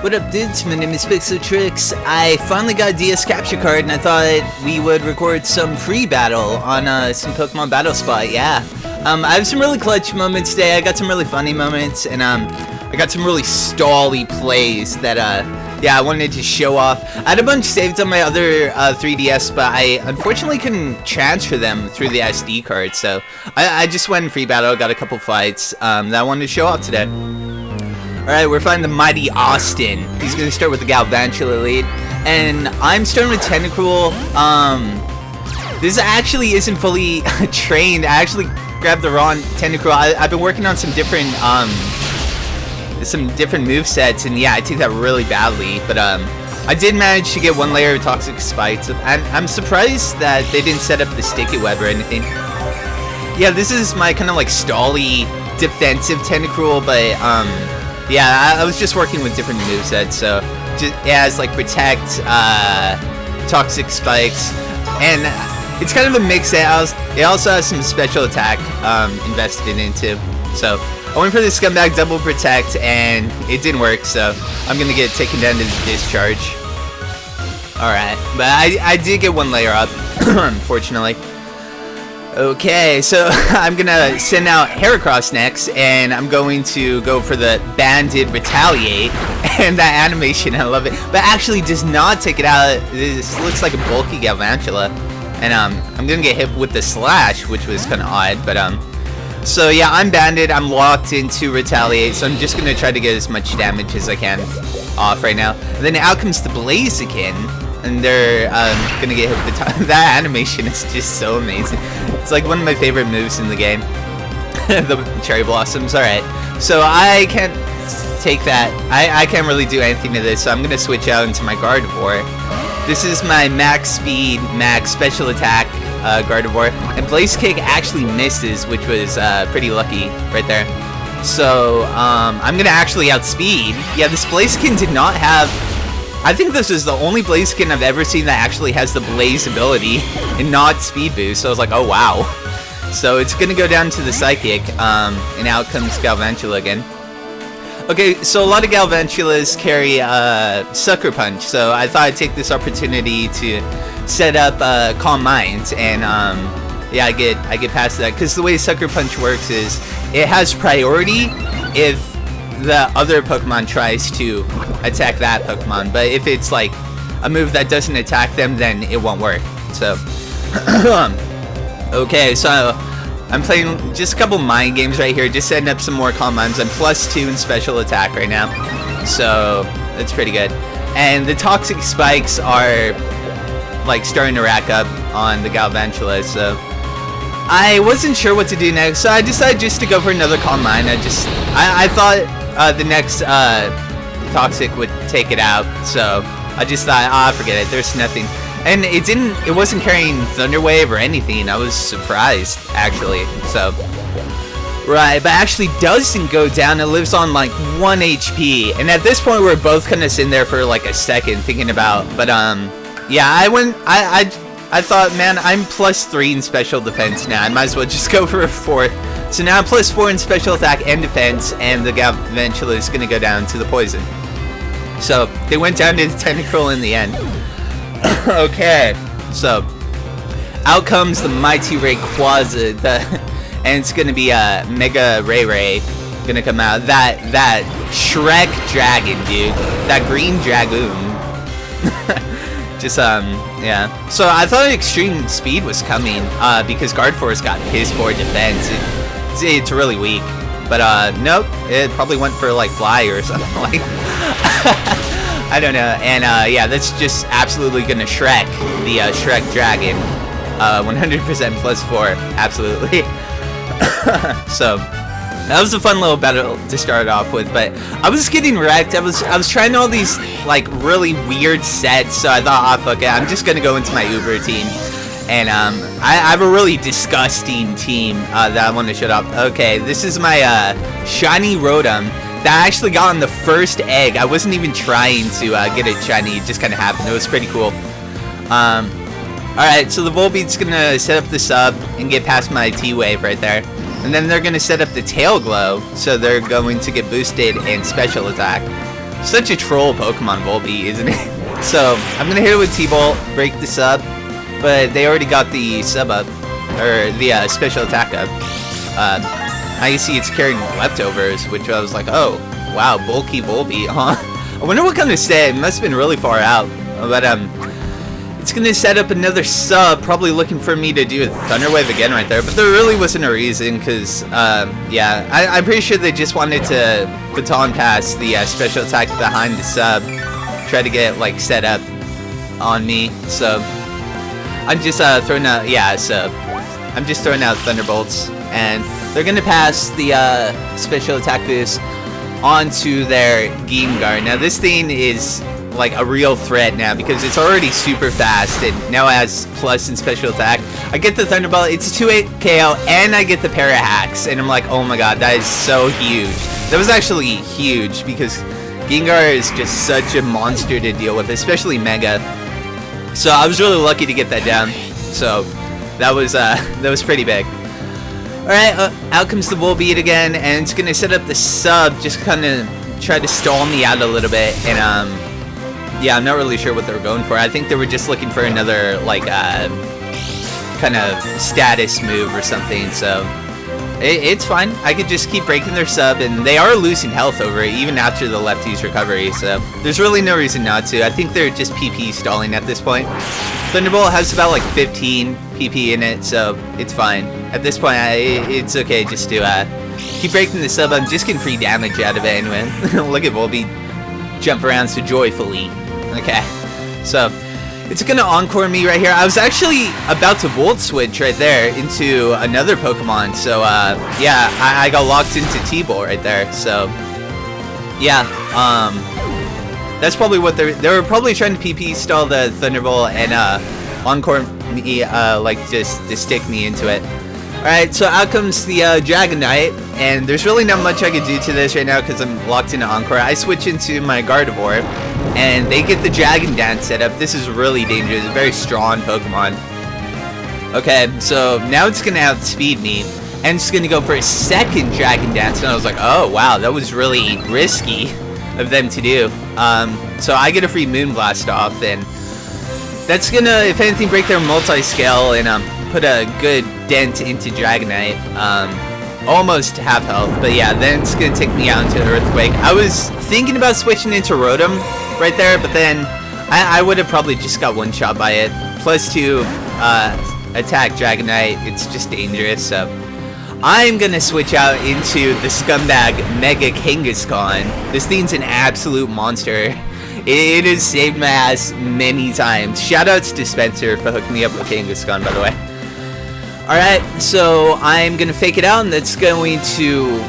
What up, dudes? My name is PixxelTrixx. I finally got a DS capture card, and I thought we would record some free battle on some Pokemon Battle Spot. Yeah, I have some really clutch moments today. I got some really funny moments, and I got some really stally plays that yeah, I wanted to show off. I had a bunch saved on my other 3DS, but I unfortunately couldn't transfer them through the SD card, so I just went in free battle, got a couple fights that I wanted to show off today. Alright, we're fighting the mighty Austin. He's going to start with the Galvantula lead. And I'm starting with Tentacruel. This actually isn't fully trained. I actually grabbed the wrong Tentacruel. I've been working on some different movesets, and yeah, I take that really badly. But I did manage to get one layer of Toxic Spikes. I'm surprised that they didn't set up the Sticky Web or anything. Yeah, this is my kind of like stally defensive Tentacruel, but yeah, I was just working with different movesets, so just, it has like Protect, Toxic Spikes, and it's kind of a mix. It also has some special attack invested into. So I went for the Scumbag Double Protect, and it didn't work, so I'm gonna get taken down to the Discharge. Alright, but I did get one layer up, unfortunately. Okay, so I'm gonna send out Heracross next, and I'm going to go for the Banded Retaliate, and that animation, I love it, but actually does not take it out. This looks like a bulky Galvantula, and I'm gonna get hit with the Slash, which was kind of odd, but so yeah, I'm banded, I'm locked into Retaliate, so I'm just gonna try to get as much damage as I can off right now. And then out comes the Blaziken, and they're gonna get hit with the top. That animation is just so amazing. It's like one of my favorite moves in the game. The Cherry Blossoms. Alright, so I can't take that. I can't really do anything to this, so I'm gonna switch out into my Gardevoir. This is my max speed, max special attack Gardevoir, and Blaze Kick actually misses, which was pretty lucky right there. So I'm gonna actually outspeed. Yeah, this Blaziken did not have. I think this is the only Blaziken I've ever seen that actually has the Blaze ability and not Speed Boost, so I was like, oh wow. So it's gonna go down to the Psychic, and out comes Galvantula again. Okay, so a lot of Galvantulas carry Sucker Punch, so I thought I'd take this opportunity to set up Calm Mind, and yeah, I get past that, because the way Sucker Punch works is it has priority if the other Pokemon tries to attack that Pokemon, but if it's like a move that doesn't attack them, then it won't work. So okay, so I'm playing just a couple mind games right here, just setting up some more Calm Minds. I'm +2 in special attack right now, so that's pretty good. And the Toxic Spikes are like starting to rack up on the Galvantula, so I wasn't sure what to do next, so I decided just to go for another Calm Mind. I thought the next Toxic would take it out, so I just thought, forget it, there's nothing. And it wasn't carrying Thunder Wave or anything. I was surprised, actually. So right, but actually doesn't go down. It lives on like 1 HP, and at this point we're both kind of sitting there for like a second thinking about, but yeah, I thought, man, I'm +3 in special defense now. I might as well just go for a 4th. So now I'm +4 in special attack and defense, and the Galvantula is going to go down to the poison. So they went down to the Tentacruel in the end. Okay, so out comes the Mighty Rayquaza, and it's going to be a Mega Ray going to come out. That Shrek Dragon, dude. That green Dragoon. Just, yeah. So I thought Extreme Speed was coming, because Gardevoir's got piss poor defense. It's really weak. But, nope. It probably went for, like, Fly or something like I don't know. And, yeah, that's just absolutely gonna Shrek the, Shrek Dragon. 100% +4. Absolutely. So that was a fun little battle to start off with, but I was getting wrecked. I was trying all these like really weird sets, so I thought, fuck it, I'm just gonna go into my Uber team, and I have a really disgusting team that I want to shut up. Okay, this is my shiny Rotom that I actually got on the first egg. I wasn't even trying to get it shiny; it just kind of happened. It was pretty cool. Alright, so the Volbeat's gonna set up the sub and get past my T-Wave right there. And then they're gonna set up the Tail Glow, so they're going to get boosted in special attack. Such a troll Pokemon Volbeat, isn't it? So, I'm gonna hit it with T-Bolt, break the sub, but they already got the sub up, or the special attack up. Now you see it's carrying leftovers, which I was like, oh, wow, bulky Volbeat, huh? I wonder what kind of set. It must have been really far out, but it's gonna set up another sub, probably looking for me to do a Thunder Wave again right there, but there really wasn't a reason, because, yeah, I'm pretty sure they just wanted to baton pass the special attack behind the sub, try to get, like, set up on me, so I'm just throwing out, yeah, so I'm just throwing out Thunderbolts, and they're gonna pass the special attack boost onto their Gengar. Now this thing is like a real threat now because it's already super fast and now it has plus in special attack. I get the Thunderbolt, it's a 2-8 KO, and I get the Parahacks, and I'm like, oh my god, that is so huge. That was actually huge because Gengar is just such a monster to deal with, especially Mega. So I was really lucky to get that down. So that was pretty big. Alright, out comes the Volbeat again, and it's gonna set up the sub, just kind of try to stall me out a little bit, and yeah, I'm not really sure what they were going for. I think they were just looking for another, like, kind of status move or something, so it's fine. I could just keep breaking their sub, and they are losing health over it, even after the lefty's recovery, so there's really no reason not to. I think they're just PP stalling at this point. Thunderbolt has about, like, 15 PP in it, so it's fine. At this point, it's okay just to keep breaking the sub. I'm just getting free damage out of it anyway. Look at Volbeat jump around so joyfully. Okay, so it's gonna encore me right here. I was actually about to Volt Switch right there into another Pokemon, so yeah, I got locked into T-Bolt right there, so yeah, that's probably what they were probably trying to PP stall the Thunderbolt and encore me, like just to stick me into it. Alright, so out comes the Dragonite, and there's really not much I can do to this right now because I'm locked into Encore. I switch into my Gardevoir, and they get the Dragon Dance set up. This is really dangerous, a very strong Pokemon. Okay, so now it's going to outspeed me, and it's going to go for a second Dragon Dance, and I was like, oh wow, that was really risky of them to do. So I get a free Moonblast off, and that's going to, if anything, break their multi-scale, and put a good dent into Dragonite. Almost half health, but yeah, then it's gonna take me out into Earthquake. I was thinking about switching into Rotom right there, but then I would have probably just got one shot by it. Plus 2 attack Dragonite, it's just dangerous, so I'm gonna switch out into the scumbag Mega Kangaskhan. This thing's an absolute monster. It has saved my ass many times. Shoutouts to Spencer for hooking me up with Kangaskhan, by the way. Alright, so I'm going to fake it out, and that's going to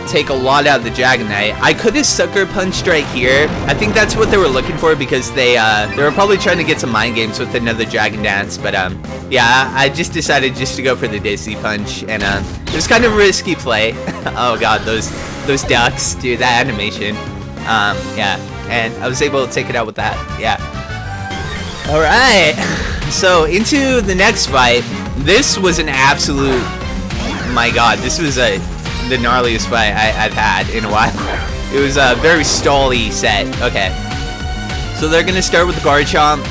take a lot out of the Dragonite. I could have Sucker Punched right here. I think that's what they were looking for because they were probably trying to get some mind games with another Dragon Dance. But yeah, I just decided just to go for the Dizzy Punch, and it was kind of a risky play. Oh god, those ducks, dude, that animation. Yeah, and I was able to take it out with that. Yeah. Alright, so into the next fight. This was an absolute, my god, this was the gnarliest fight I've had in a while. It was a very stally set. Okay, so they're going to start with the Garchomp.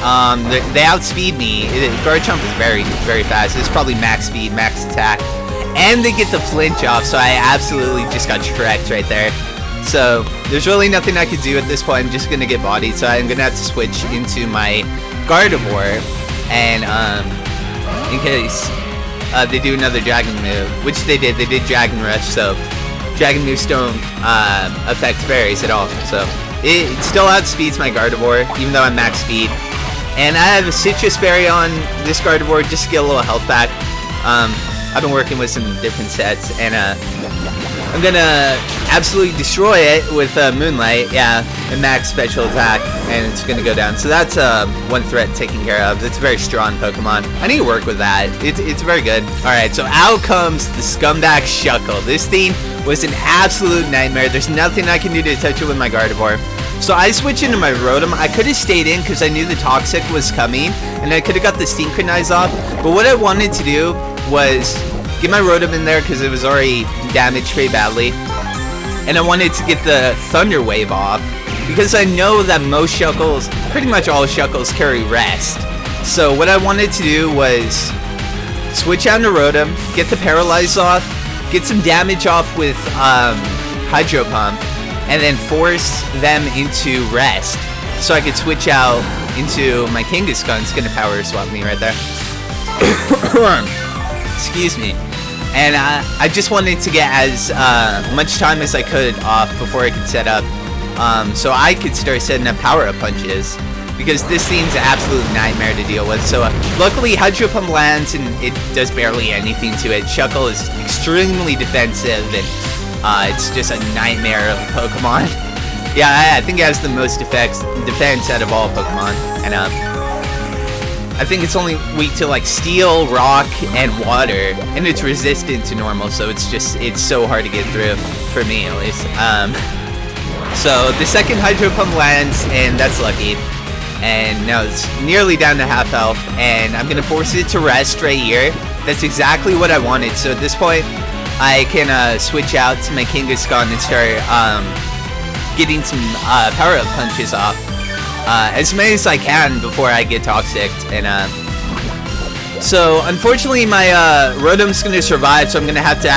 They outspeed me. Garchomp is very, very fast. It's probably max speed, max attack. And they get the flinch off, so I absolutely just got Trekked right there. So there's really nothing I could do at this point. I'm just going to get bodied, so I'm going to have to switch into my Gardevoir. And, in case they do another Dragon move, which they did. They did Dragon Rush, so Dragon moves don't affect fairies at all. So it still outspeeds my Gardevoir, even though I'm max speed. And I have a Citrus Berry on this Gardevoir just to get a little health back. I've been working with some different sets, and I'm gonna absolutely destroy it with Moonlight, yeah, and max special attack, and it's gonna go down. So that's one threat taken care of. It's a very strong Pokemon. I need to work with that. It's very good. Alright, so out comes the scumbag Shuckle. This thing was an absolute nightmare. There's nothing I can do to touch it with my Gardevoir. So I switched into my Rotom. I could have stayed in because I knew the Toxic was coming, and I could have got the Synchronize off. But what I wanted to do was get my Rotom in there because it was already damaged pretty badly. And I wanted to get the Thunder Wave off because I know that most Shuckles, pretty much all Shuckles, carry Rest. So what I wanted to do was switch out to Rotom, get the Paralyze off, get some damage off with Hydro Pump, and then force them into Rest. So I could switch out into my Kangaskhan. It's gonna power swap me right there. Excuse me. And I just wanted to get as much time as I could off before I could set up, so I could start setting up power-up punches, because this thing's an absolute nightmare to deal with. So luckily Hydro Pump lands and it does barely anything to it. Shuckle is extremely defensive, and it's just a nightmare of a Pokemon. Yeah, I think it has the most defense out of all Pokemon, and I think it's only weak to like Steel, Rock, and Water, and it's resistant to normal, so it's so hard to get through, for me at least. So the second Hydro Pump lands, and that's lucky. And now it's nearly down to half health, and I'm gonna force it to Rest right here. That's exactly what I wanted. So at this point, I can switch out to my Kangaskhan and start getting some power-up punches off. As many as I can before I get Toxic, and so unfortunately my Rotom's gonna survive, so I'm gonna have to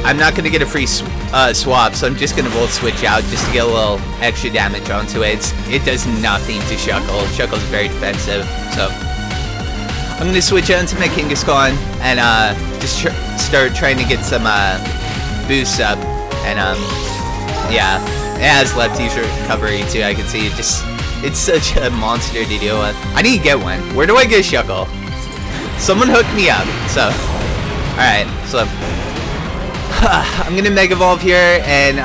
I'm not gonna get a free swap, so I'm just gonna Volt Switch out just to get a little extra damage onto it. It does nothing to Shuckle. Shuckle's very defensive, so I'm gonna switch out into my Kangaskhan and just start trying to get some boosts up, and yeah, it has Lefty's recovery too. I can see it just. It's such a monster to deal with. I need to get one. Where do I get Shuckle? Someone hook me up. So, alright. So, I'm gonna Mega Evolve here and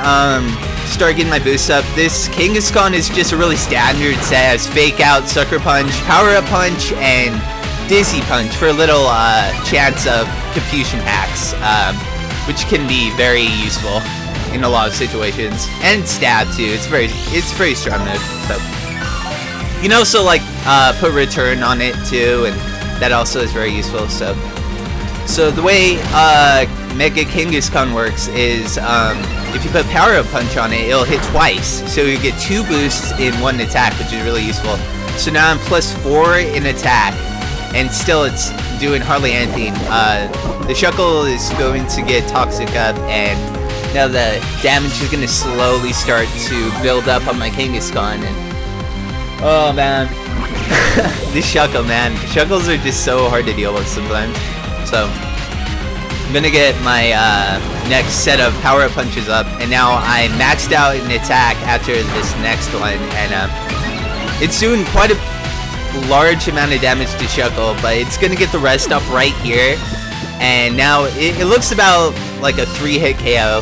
start getting my boosts up. This Kangaskhan is just a really standard set. It has Fake Out, Sucker Punch, Power Up Punch, and Dizzy Punch for a little chance of confusion hacks, which can be very useful in a lot of situations. And Stab too. It's very strong move. So. You can also like put Return on it too, and that also is very useful. So the way Mega Kangaskhan works is if you put Power Up Punch on it, it'll hit twice, so you get 2 boosts in one attack, which is really useful. So now I'm +4 in attack, and still it's doing hardly anything. The Shuckle is going to get Toxic up, and now the damage is going to slowly start to build up on my Kangaskhan, and oh man, this Shuckle, man. Shuckles are just so hard to deal with sometimes. So I'm gonna get my next set of power-up punches up, and now I maxed out in attack after this next one, and it's doing quite a large amount of damage to Shuckle, but it's gonna get the rest off right here, and now it looks about like a 3-hit KO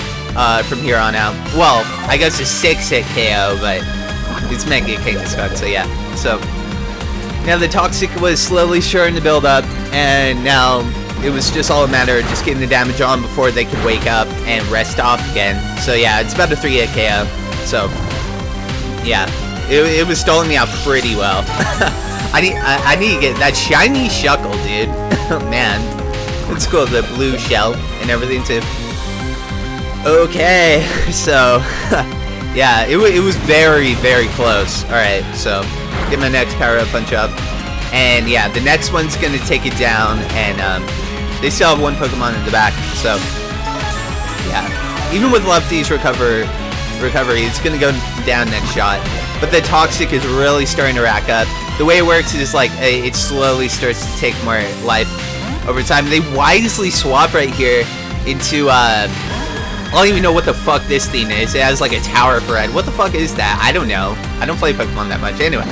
from here on out. Well, I guess a 6-hit KO, but it's Mega Kangaskhan, so yeah. So now the Toxic was slowly starting to build up, and now it was just all a matter of just getting the damage on before they could wake up and rest off again. So yeah, it's about a 3-hit KO. So yeah, it was stalling me out pretty well. I need to get that shiny Shuckle, dude. Man, it's cool, the blue shell and everything too. Okay, so yeah, it was very, very close. Alright, so get my next power-up punch up. And yeah, the next one's gonna take it down, and they still have one Pokemon in the back, so yeah. Even with Lefty's recovery, it's gonna go down next shot. But the Toxic is really starting to rack up. The way it works is like it slowly starts to take more life over time. They wisely swap right here into I don't even know what the fuck this thing is. It has like a tower for it. What the fuck is that? I don't know. I don't play Pokemon that much. Anyway,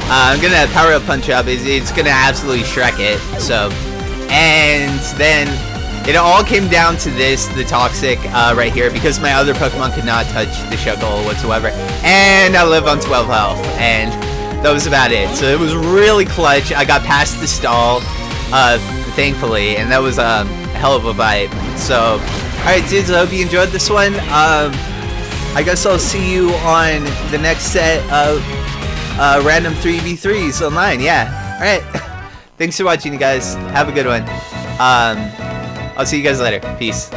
I'm gonna power up punch up. It's gonna absolutely Shrek it. So, and then it all came down to this, the Toxic right here, because my other Pokemon could not touch the Shuckle whatsoever. And I live on 12 health, and that was about it. So it was really clutch. I got past the stall, thankfully, and that was a hell of a fight. So, alright dudes, I hope you enjoyed this one. I guess I'll see you on the next set of random 3v3s online. Yeah, alright. Thanks for watching, you guys. Have a good one. I'll see you guys later. Peace.